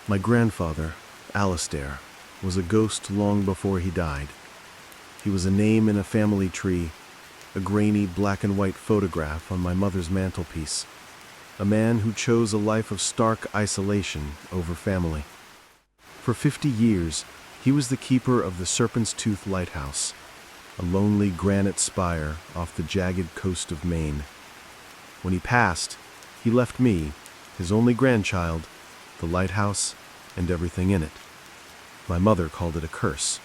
My grandfather, Alistair, was a ghost long before he died. He was a name in a family tree, a grainy black and white photograph on my mother's mantelpiece, a man who chose a life of stark isolation over family. For 50 years, he was the keeper of the Serpent's Tooth Lighthouse, a lonely granite spire off the jagged coast of Maine. When he passed, he left me, his only grandchild, the lighthouse, and everything in it. My mother called it a curse.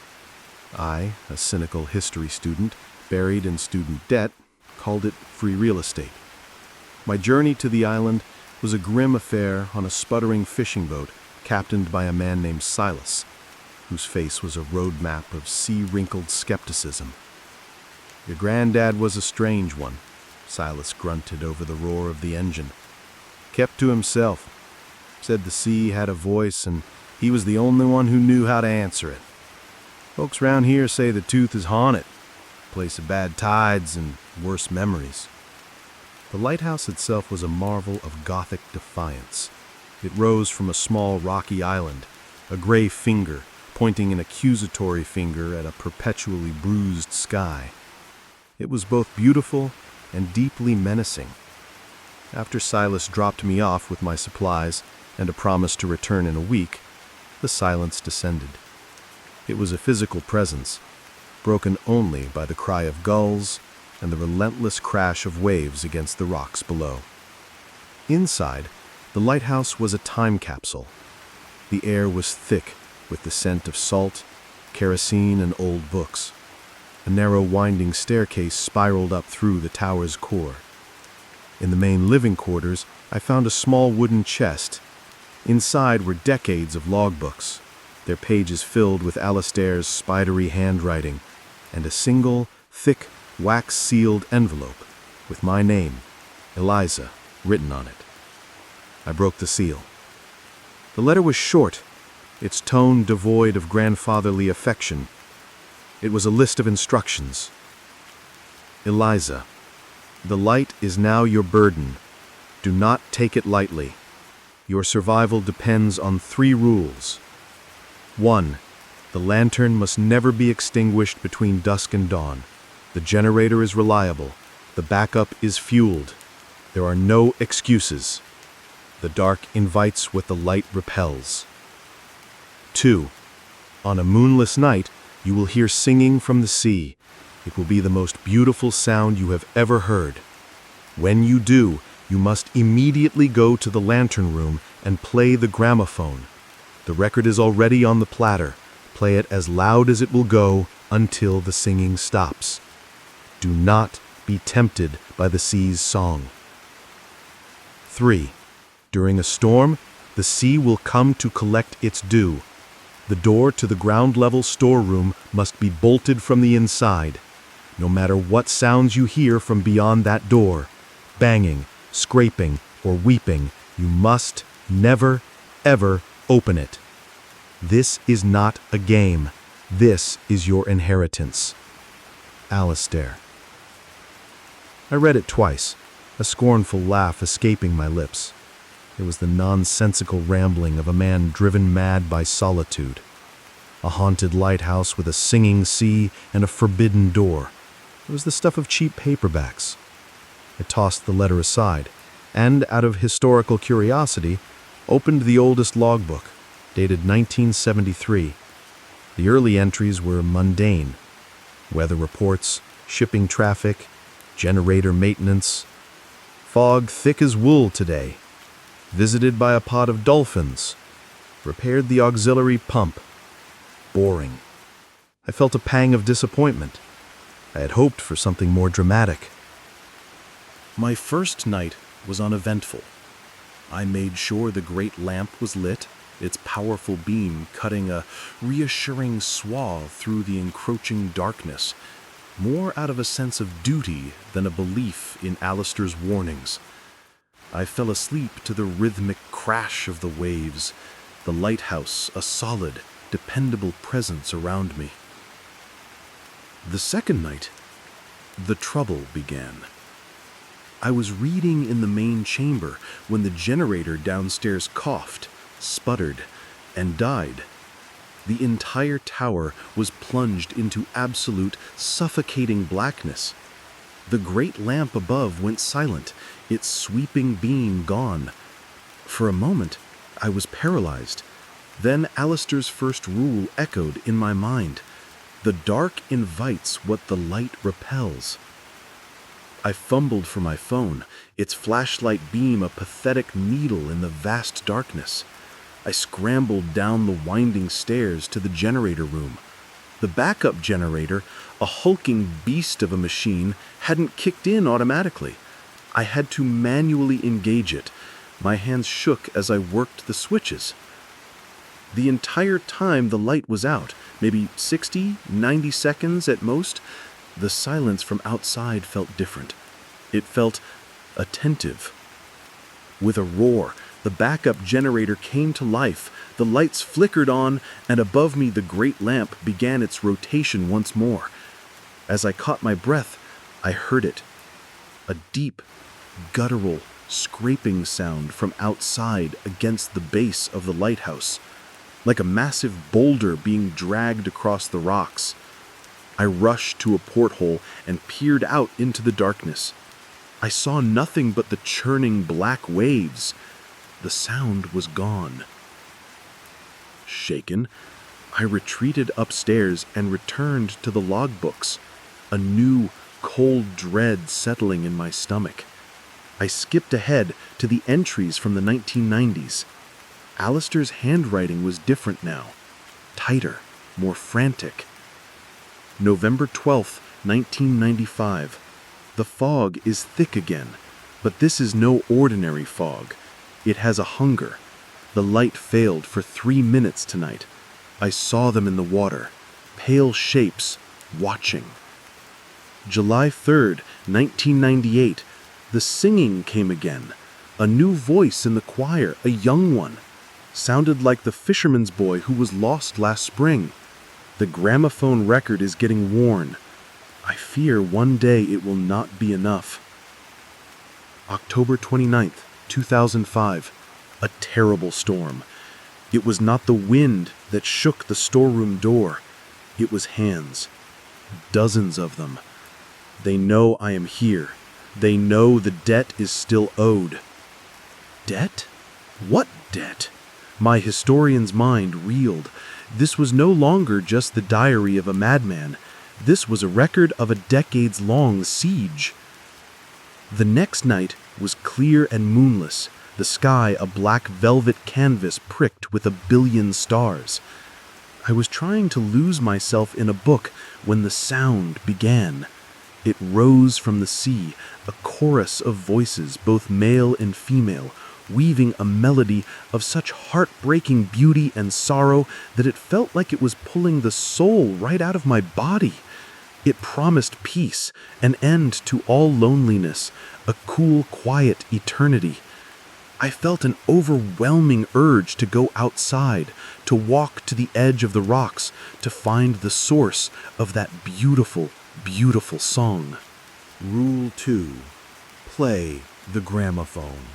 I, a cynical history student, buried in student debt, called it free real estate. My journey to the island was a grim affair on a sputtering fishing boat captained by a man named Silas, whose face was a road map of sea-wrinkled skepticism. "Your granddad was a strange one," Silas grunted over the roar of the engine. "Kept to himself. Said the sea had a voice and he was the only one who knew how to answer it. Folks round here say the Tooth is haunted, a place of bad tides and worse memories." The lighthouse itself was a marvel of Gothic defiance. It rose from a small rocky island, a gray finger pointing an accusatory finger at a perpetually bruised sky. It was both beautiful and deeply menacing. After Silas dropped me off with my supplies and a promise to return in a week, the silence descended. It was a physical presence, broken only by the cry of gulls and the relentless crash of waves against the rocks below. Inside, the lighthouse was a time capsule. The air was thick with the scent of salt, kerosene, and old books. A narrow winding staircase spiraled up through the tower's core. In the main living quarters, I found a small wooden chest. Inside were decades of logbooks, their pages filled with Alistair's spidery handwriting, and a single, thick, wax-sealed envelope with my name, Eliza, written on it. I broke the seal. The letter was short, its tone devoid of grandfatherly affection. It was a list of instructions. "Eliza, the light is now your burden. Do not take it lightly. Your survival depends on 3 rules. 1. The lantern must never be extinguished between dusk and dawn. The generator is reliable. The backup is fueled. There are no excuses. The dark invites what the light repels. 2. On a moonless night, you will hear singing from the sea. It will be the most beautiful sound you have ever heard. When you do, you must immediately go to the lantern room and play the gramophone. The record is already on the platter. Play it as loud as it will go until the singing stops. Do not be tempted by the sea's song. 3. During a storm, the sea will come to collect its due. The door to the ground-level storeroom must be bolted from the inside. No matter what sounds you hear from beyond that door, banging, scraping, or weeping, you must never, ever open it. This is not a game. This is your inheritance. Alistair. I read it twice, a scornful laugh escaping my lips. It was the nonsensical rambling of a man driven mad by solitude. A haunted lighthouse with a singing sea and a forbidden door. It was the stuff of cheap paperbacks. I tossed the letter aside, and, out of historical curiosity, opened the oldest logbook, dated 1973. The early entries were mundane. Weather reports, shipping traffic, generator maintenance. Fog thick as wool today. Visited by a pod of dolphins. Repaired the auxiliary pump. Boring. I felt a pang of disappointment. I had hoped for something more dramatic. My first night was uneventful. I made sure the great lamp was lit, its powerful beam cutting a reassuring swath through the encroaching darkness, more out of a sense of duty than a belief in Alistair's warnings. I fell asleep to the rhythmic crash of the waves, the lighthouse a solid, dependable presence around me. The second night, the trouble began. I was reading in the main chamber when the generator downstairs coughed, sputtered, and died. The entire tower was plunged into absolute, suffocating blackness. The great lamp above went silent, its sweeping beam gone. For a moment, I was paralyzed. Then Alistair's first rule echoed in my mind. The dark invites what the light repels. I fumbled for my phone, its flashlight beam a pathetic needle in the vast darkness. I scrambled down the winding stairs to the generator room. The backup generator, a hulking beast of a machine, hadn't kicked in automatically. I had to manually engage it. My hands shook as I worked the switches. The entire time the light was out, maybe 60, 90 seconds at most, the silence from outside felt different. It felt attentive. With a roar, the backup generator came to life, the lights flickered on, and above me the great lamp began its rotation once more. As I caught my breath, I heard it. A deep, guttural, scraping sound from outside against the base of the lighthouse, like a massive boulder being dragged across the rocks. I rushed to a porthole and peered out into the darkness. I saw nothing but the churning black waves. The sound was gone. Shaken, I retreated upstairs and returned to the logbooks, a new, cold dread settling in my stomach. I skipped ahead to the entries from the 1990s. Alistair's handwriting was different now, tighter, more frantic. November 12th, 1995. The fog is thick again, but this is no ordinary fog. It has a hunger. The light failed for 3 minutes tonight. I saw them in the water, pale shapes, watching. July 3rd, 1998. The singing came again. A new voice in the choir, a young one. Sounded like the fisherman's boy who was lost last spring. The gramophone record is getting worn. I fear one day it will not be enough. October 29th, 2005. A terrible storm. It was not the wind that shook the storeroom door. It was hands. Dozens of them. They know I am here. They know the debt is still owed. Debt? What debt? My historian's mind reeled. This was no longer just the diary of a madman. This was a record of a decades-long siege. The next night was clear and moonless, the sky a black velvet canvas pricked with 1 billion stars. I was trying to lose myself in a book when the sound began. It rose from the sea, a chorus of voices, both male and female, weaving a melody of such heartbreaking beauty and sorrow that it felt like it was pulling the soul right out of my body. It promised peace, an end to all loneliness, a cool, quiet eternity. I felt an overwhelming urge to go outside, to walk to the edge of the rocks, to find the source of that beautiful, beautiful song. Rule 2. Play the gramophone.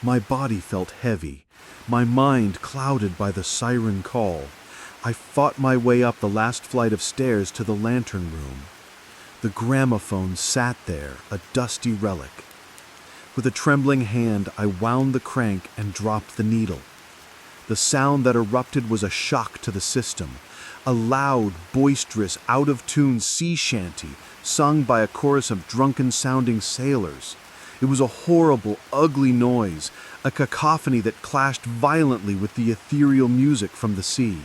My body felt heavy, my mind clouded by the siren call. I fought my way up the last flight of stairs to the lantern room. The gramophone sat there, a dusty relic. With a trembling hand, I wound the crank and dropped the needle. The sound that erupted was a shock to the system. A loud, boisterous, out-of-tune sea shanty sung by a chorus of drunken-sounding sailors. It was a horrible, ugly noise, a cacophony that clashed violently with the ethereal music from the sea.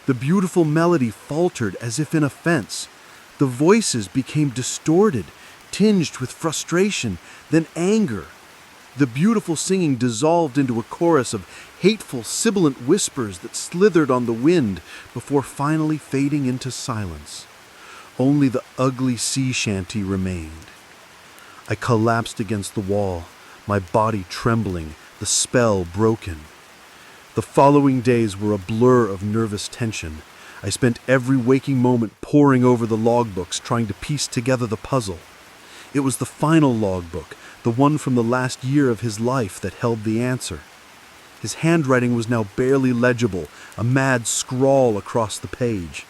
The beautiful melody faltered as if in offense. The voices became distorted, tinged with frustration, then anger. The beautiful singing dissolved into a chorus of hateful, sibilant whispers that slithered on the wind before finally fading into silence. Only the ugly sea shanty remained. I collapsed against the wall, my body trembling, the spell broken. The following days were a blur of nervous tension. I spent every waking moment poring over the logbooks, trying to piece together the puzzle. It was the final logbook, the one from the last year of his life, that held the answer. His handwriting was now barely legible, a mad scrawl across the page.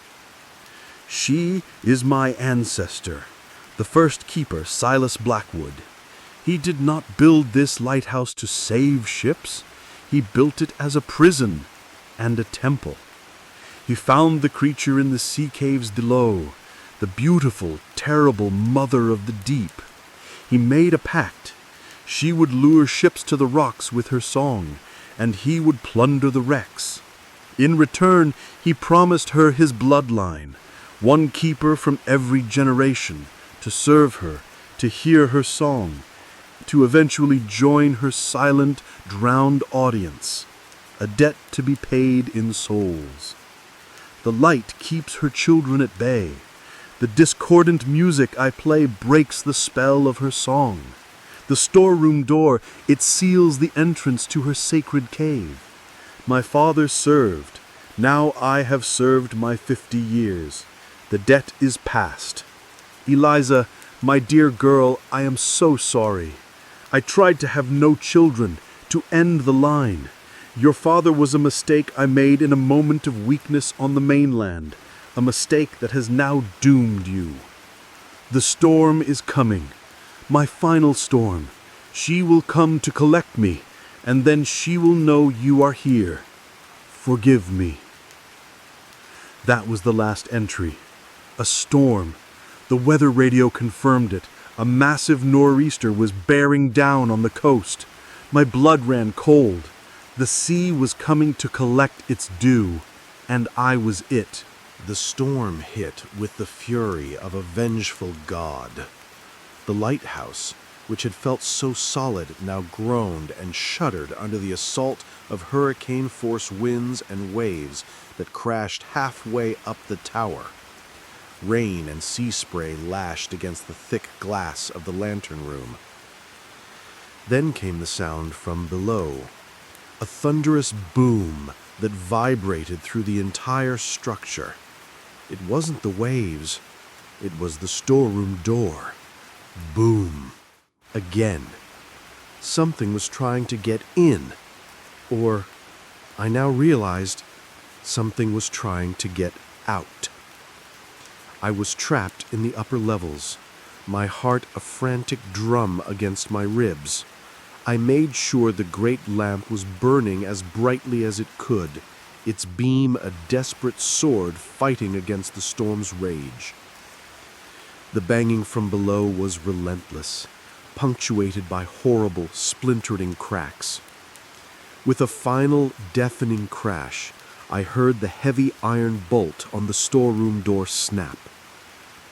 "She is my ancestor, the first keeper, Silas Blackwood. He did not build this lighthouse to save ships. He built it as a prison and a temple. He found the creature in the sea caves below, the beautiful, terrible mother of the deep. He made a pact. She would lure ships to the rocks with her song, and he would plunder the wrecks. In return, he promised her his bloodline, one keeper from every generation, to serve her, to hear her song, to eventually join her silent, drowned audience, a debt to be paid in souls. The light keeps her children at bay. The discordant music I play breaks the spell of her song. The storeroom door, it seals the entrance to her sacred cave. My father served. Now I have served my 50 years. The debt is past. Eliza, my dear girl, I am so sorry. I tried to have no children, to end the line. Your father was a mistake I made in a moment of weakness on the mainland, a mistake that has now doomed you. The storm is coming, my final storm. She will come to collect me, and then she will know you are here. Forgive me." That was the last entry. A storm. The weather radio confirmed it. A massive nor'easter was bearing down on the coast. My blood ran cold. The sea was coming to collect its due, and I was it. The storm hit with the fury of a vengeful god. The lighthouse, which had felt so solid, now groaned and shuddered under the assault of hurricane-force winds and waves that crashed halfway up the tower. Rain and sea spray lashed against the thick glass of the lantern room. Then came the sound from below, a thunderous boom that vibrated through the entire structure. It wasn't the waves, it was the storeroom door. Boom. Again. Something was trying to get in. Or, I now realized, something was trying to get out. I was trapped in the upper levels, my heart a frantic drum against my ribs. I made sure the great lamp was burning as brightly as it could, its beam a desperate sword fighting against the storm's rage. The banging from below was relentless, punctuated by horrible, splintering cracks. With a final, deafening crash, I heard the heavy iron bolt on the storeroom door snap.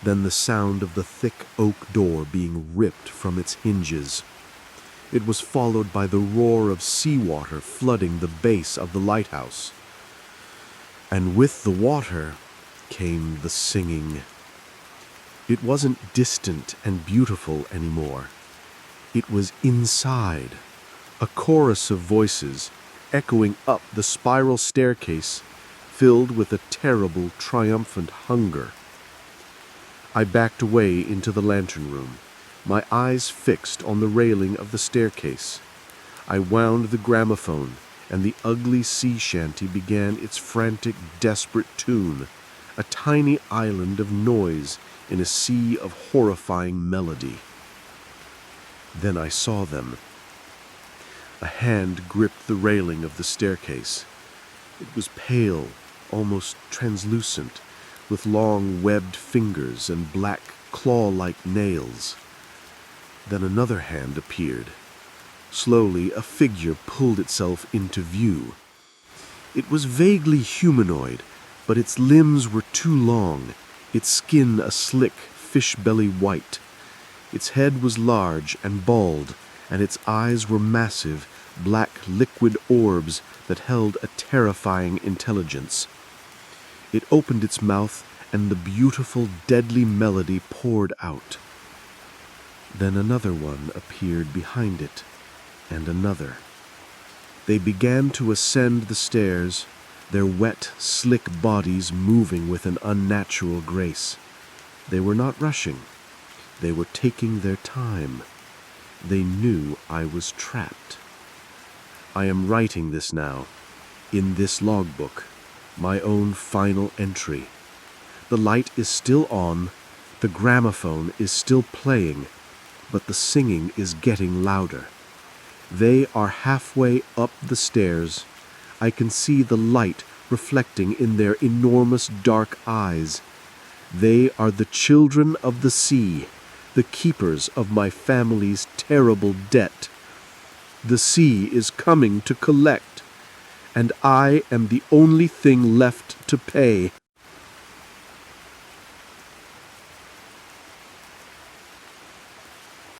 Then the sound of the thick oak door being ripped from its hinges. It was followed by the roar of seawater flooding the base of the lighthouse. And with the water came the singing. It wasn't distant and beautiful anymore. It was inside, a chorus of voices echoing up the spiral staircase, filled with a terrible, triumphant hunger. I backed away into the lantern room, my eyes fixed on the railing of the staircase. I wound the gramophone, and the ugly sea shanty began its frantic, desperate tune, a tiny island of noise in a sea of horrifying melody. Then I saw them. A hand gripped the railing of the staircase. It was pale, almost translucent, with long webbed fingers and black claw-like nails. Then another hand appeared. Slowly, a figure pulled itself into view. It was vaguely humanoid, but its limbs were too long, its skin a slick, fish-belly white. Its head was large and bald, and its eyes were massive, black liquid orbs that held a terrifying intelligence. It opened its mouth, and the beautiful, deadly melody poured out. Then another one appeared behind it, and another. They began to ascend the stairs, their wet, slick bodies moving with an unnatural grace. They were not rushing. They were taking their time. They knew I was trapped. I am writing this now, in this logbook, my own final entry. The light is still on, the gramophone is still playing, but the singing is getting louder. They are halfway up the stairs. I can see the light reflecting in their enormous dark eyes. They are the children of the sea, the keepers of my family's terrible debt. The sea is coming to collect, and I am the only thing left to pay.